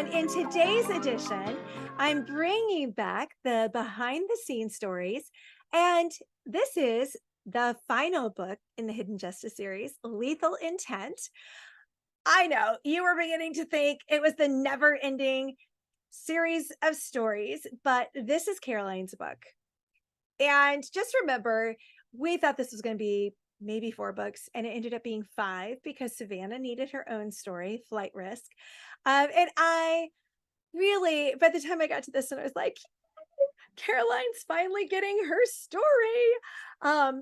And in today's edition, I'm bringing back the behind the scenes stories. And this is the final book in the Hidden Justice series, Lethal Intent. I know you were beginning to think it was the never ending series of stories, but this is Caroline's book. And just remember, we thought this was going to be maybe 4 books, and it ended up being 5 because Savannah needed her own story, Flight Risk. And I really, by the time I got to this one, I was like, Caroline's finally getting her story.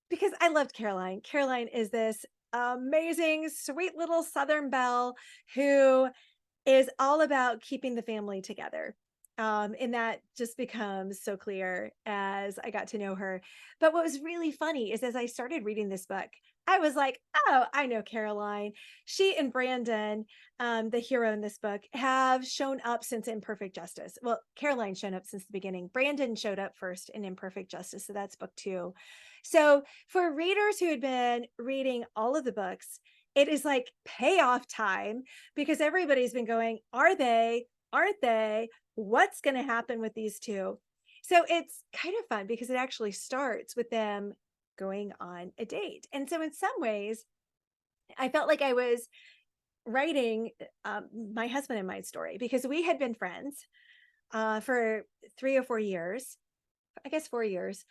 Because I loved Caroline. Caroline is this amazing, sweet little Southern belle who is all about keeping the family together. And that just becomes so clear as I got to know her. But what was really funny is as I started reading this book, I was like, oh, I know Caroline. She and Brandon, the hero in this book, have shown up since Imperfect Justice. Well, Caroline's shown up since the beginning. Brandon showed up first in Imperfect Justice. So that's book 2. So for readers who had been reading all of the books, it is like payoff time because everybody's been going, are they? Aren't they? What's going to happen with these two? So it's kind of fun because it actually starts with them going on a date. And so in some ways, I felt like I was writing my husband and my story because we had been friends for 3 or 4 years, I guess 4 years,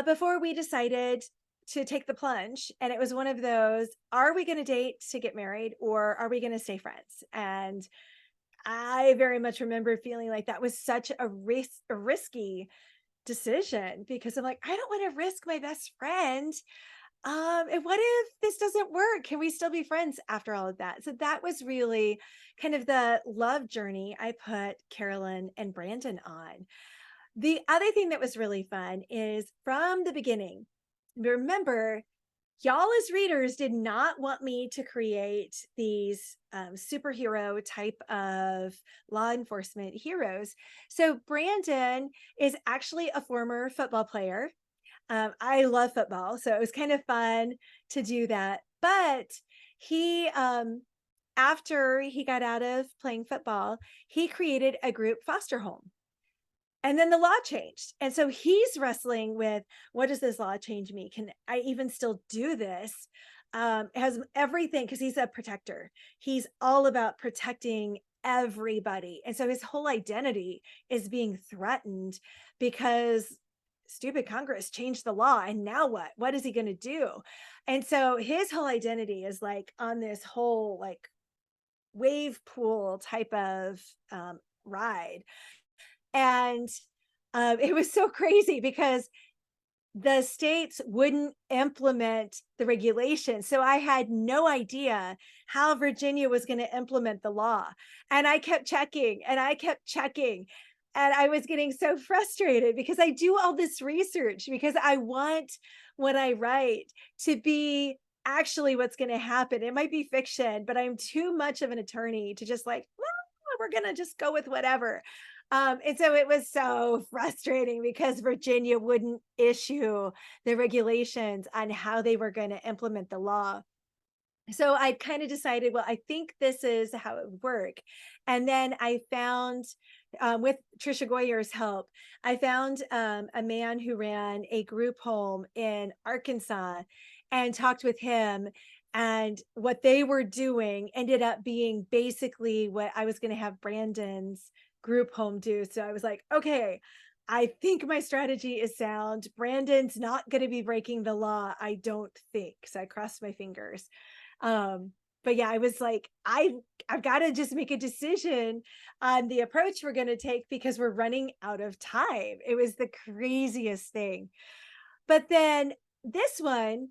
before we decided to take the plunge. And it was one of those, are we going to date to get married or are we going to stay friends? And I very much remember feeling like that was such a risky decision because I'm like, I don't want to risk my best friend. And what if this doesn't work? Can we still be friends after all of that? So that was really kind of the love journey I put Carolyn and Brandon on. The other thing that was really fun is from the beginning, remember, y'all as readers did not want me to create these superhero type of law enforcement heroes. So Brandon is actually a former football player. I love football, so it was kind of fun to do that. But he, after he got out of playing football, he created a group foster home. And then the law changed. And so he's wrestling with what does this law change me? Can I even still do this? Has everything because he's a protector. He's all about protecting everybody. And so his whole identity is being threatened because stupid Congress changed the law. And now what? What is he going to do? And so his whole identity is like on this whole like wave pool type of ride. And it was so crazy because the states wouldn't implement the regulations. So I had no idea how Virginia was going to implement the law. And I kept checking and I kept checking. And I was getting so frustrated because I do all this research because I want what I write to be actually what's going to happen. It might be fiction, but I'm too much of an attorney to just like, well, we're going to just go with whatever. And so it was so frustrating because Virginia wouldn't issue the regulations on how they were going to implement the law. So I kind of decided, well, I think this is how it would work. And then I found, with Trisha Goyer's help, I found a man who ran a group home in Arkansas and talked with him. And what they were doing ended up being basically what I was going to have Brandon's group home do. So I was like, okay, I think my strategy is sound. Brandon's not going to be breaking the law, I don't think. So I crossed my fingers. But yeah, I was like, I've got to just make a decision on the approach we're going to take because we're running out of time. It was the craziest thing. But then this one,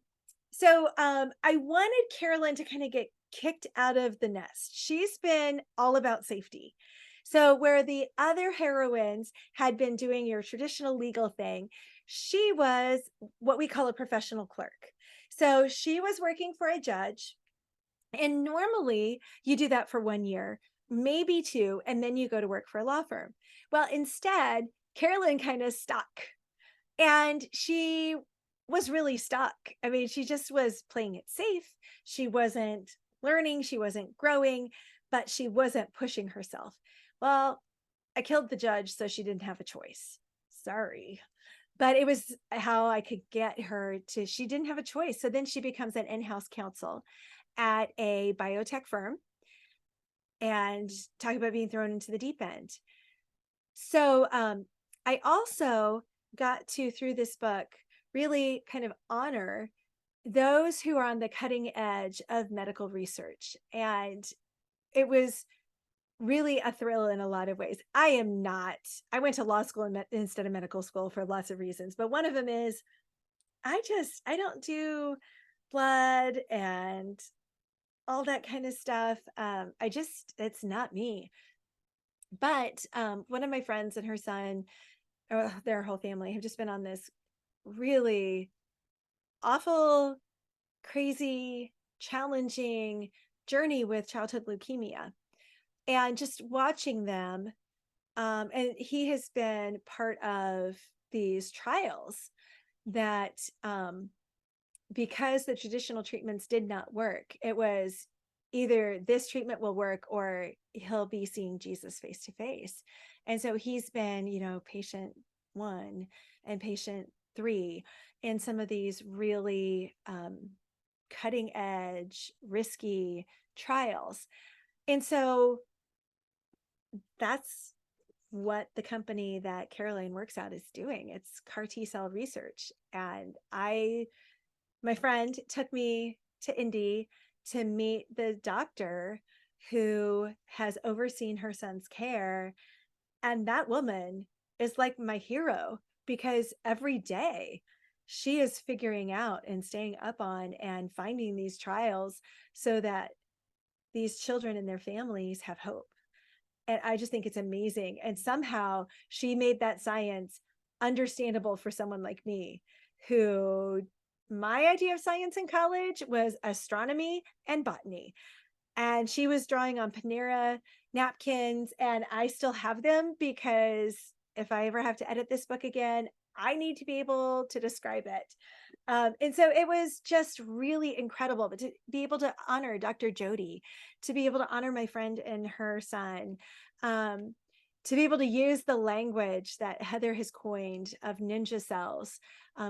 so I wanted Carolyn to kind of get kicked out of the nest. She's been all about safety. So where the other heroines had been doing your traditional legal thing, she was what we call a professional clerk. So she was working for a judge, and normally you do that for 1 year, maybe 2, and then you go to work for a law firm. Well, instead, Carolyn kind of stuck and she was really stuck. I mean, she just was playing it safe. She wasn't learning, she wasn't growing. but she wasn't pushing herself. Well, I killed the judge, so she didn't have a choice. Sorry. But it was how I could get her to, she didn't have a choice. So then she becomes an in-house counsel at a biotech firm, and talk about being thrown into the deep end. So I also got to, through this book, really kind of honor those who are on the cutting edge of medical research. And it was really a thrill in a lot of ways. I went to law school instead of medical school for lots of reasons, but one of them is I don't do blood and all that kind of stuff. It's not me. But one of my friends and her son, their whole family, have just been on this really awful, crazy, challenging journey with childhood leukemia. And just watching them, and he has been part of these trials that, because the traditional treatments did not work, it was either this treatment will work or he'll be seeing Jesus face to face. And so he's been, patient 1 and patient 3 in some of these really cutting edge, risky trials. And so that's what the company that Caroline works at is doing. It's CAR T-cell research. And my friend took me to Indy to meet the doctor who has overseen her son's care. And that woman is like my hero, because every day she is figuring out and staying up on and finding these trials so that these children and their families have hope. And I just think it's amazing. And somehow she made that science understandable for someone like me, who my idea of science in college was astronomy and botany. And she was drawing on Panera napkins, and I still have them because if I ever have to edit this book again, I need to be able to describe it. And so it was just really incredible. But to be able to honor Dr. Jody, to be able to honor my friend and her son, to be able to use the language that Heather has coined of ninja cells,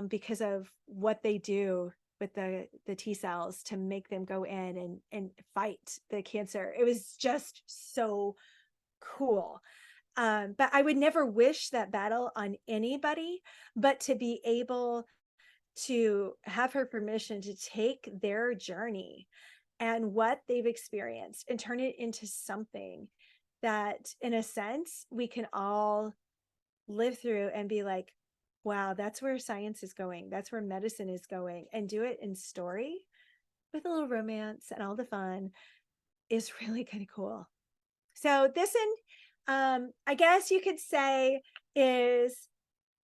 because of what they do with the T cells to make them go in and fight the cancer. It was just so cool. But I would never wish that battle on anybody, but to be able to have her permission to take their journey and what they've experienced and turn it into something that, in a sense, we can all live through and be like, wow, that's where science is going. That's where medicine is going. And do it in story with a little romance and all the fun is really kind of cool. So this one, I guess you could say, is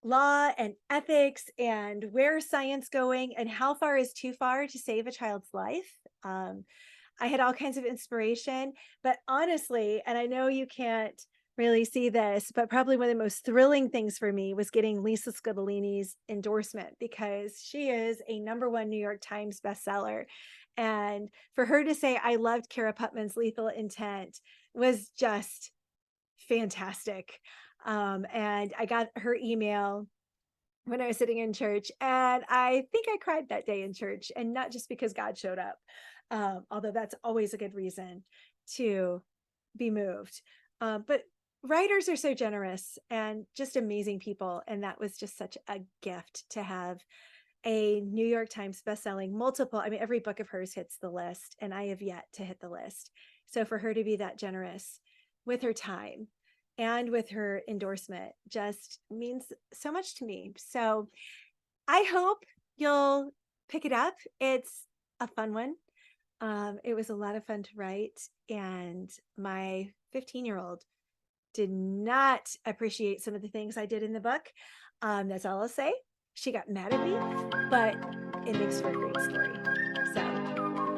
law and ethics and where is science going and how far is too far to save a child's life. I had all kinds of inspiration, but honestly, and I know you can't really see this, but probably one of the most thrilling things for me was getting Lisa Scodellini's endorsement, because she is a #1 New York Times bestseller. And for her to say, I loved Kara Putman's Lethal Intent was just fantastic. And I got her email when I was sitting in church, and I think I cried that day in church, and not just because God showed up, although that's always a good reason to be moved. But writers are so generous and just amazing people. And that was just such a gift to have a New York Times bestselling, multiple. I mean, every book of hers hits the list, and I have yet to hit the list. So for her to be that generous with her time and with her endorsement just means so much to me. So I hope you'll pick it up. It's a fun one. It was a lot of fun to write, and my 15-year-old did not appreciate some of the things I did in the book. That's all I'll say. She got mad at me, but it makes for a great story. So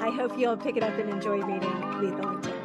I hope you'll pick it up and enjoy reading Lethal Intent.